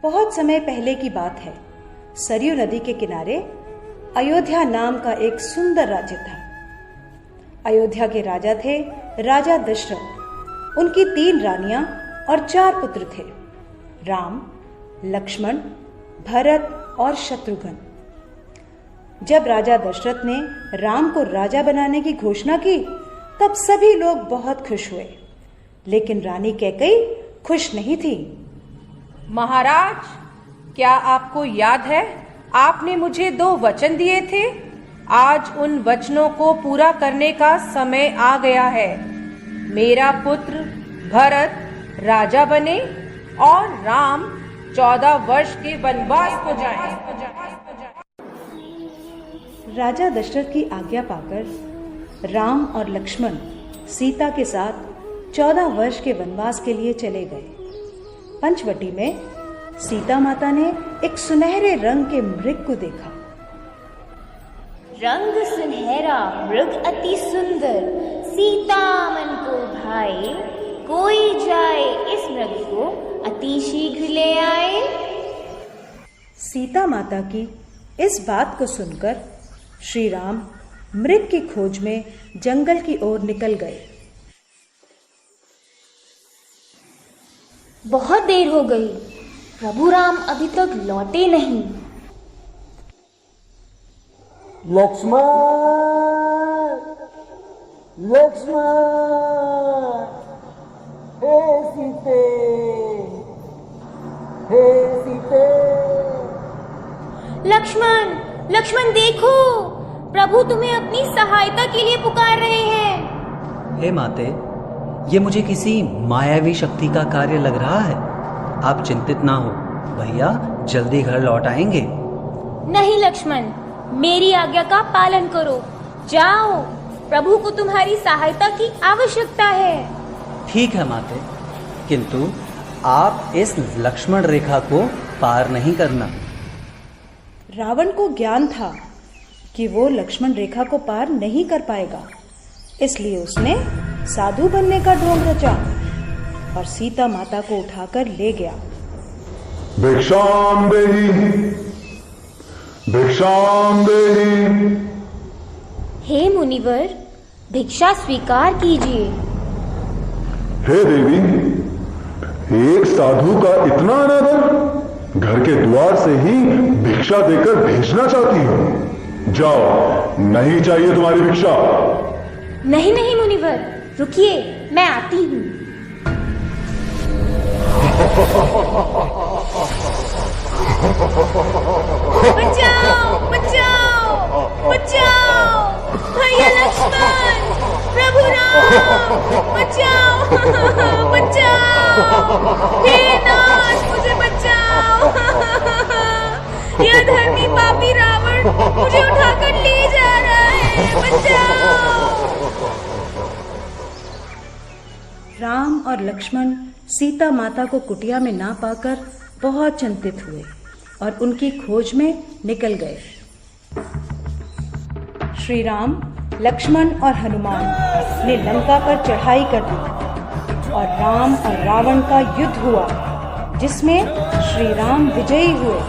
बहुत समय पहले की बात है। सरयू नदी के किनारे अयोध्या नाम का एक सुंदर राज्य था। अयोध्या के राजा थे राजा दशरथ। उनकी 3 रानियां और 4 पुत्र थे, राम, लक्ष्मण, भरत और शत्रुघ्न। जब राजा दशरथ ने राम को राजा बनाने की घोषणा की तब सभी लोग बहुत खुश हुए, लेकिन रानी कैकेयी खुश नहीं थी। महाराज, क्या आपको याद है आपने मुझे 2 वचन दिए थे? आज उन वचनों को पूरा करने का समय आ गया है। मेरा पुत्र भरत राजा बने और राम 14 वर्ष के वनवास को जाए। राजा दशरथ की आज्ञा पाकर राम और लक्ष्मण सीता के साथ 14 वर्ष के वनवास के लिए चले गए। पंचवटी में सीता माता ने एक सुनहरे रंग के मृग को देखा। रंग सुनहरा मृग अति सुंदर, सीता मन को भाए, कोई जाए इस मृग को अति शीघ्र ले आए। सीता माता की इस बात को सुनकर श्री राम मृग की खोज में जंगल की ओर निकल गए। बहुत देर हो गई, प्रभु राम अभी तक लौटे नहीं। लक्ष्मण, लक्ष्मण, हे सीते, हे सीते। लक्ष्मण, लक्ष्मण देखो, प्रभु तुम्हें अपनी सहायता के लिए पुकार रहे हैं। हे माते, ये मुझे किसी मायावी शक्ति का कार्य लग रहा है। आप चिंतित ना हो, भैया जल्दी घर लौट आएंगे। नहीं लक्ष्मण, मेरी आज्ञा का पालन करो। जाओ, प्रभु को तुम्हारी सहायता की आवश्यकता है। ठीक है माते, किंतु आप इस लक्ष्मण रेखा को पार नहीं करना। रावण को ज्ञान था कि वो लक्ष्मण रेखा को पार नहीं कर पाएगा, इसलिए उसने साधु बनने का ढोंग रचा और सीता माता को उठाकर ले गया। भिक्षाम देहि, भिक्षाम देहि। हे मुनिवर, भिक्षा स्वीकार कीजिए। हे देवी, एक साधु का इतना अनादर, घर के द्वार से ही भिक्षा देकर भेजना चाहती हो। जाओ, नहीं चाहिए तुम्हारी भिक्षा। नहीं नहीं मुनिवर, रुकिए, मैं आती हूँ। बचाओ, बचाओ, बचाओ, भैया लक्ष्मण, प्रभु राम, बचाओ, बचाओ, हे नाथ, मुझे बचाओ। यह धर्मी पापी रावण मुझे उठाकर ले जा रहा है, बचाओ। राम और लक्ष्मण सीता माता को कुटिया में ना पाकर बहुत चिंतित हुए और उनकी खोज में निकल गए। श्री राम, लक्ष्मण और हनुमान ने लंका पर चढ़ाई कर दी और राम और रावण का युद्ध हुआ, जिसमें श्री राम विजयी हुए।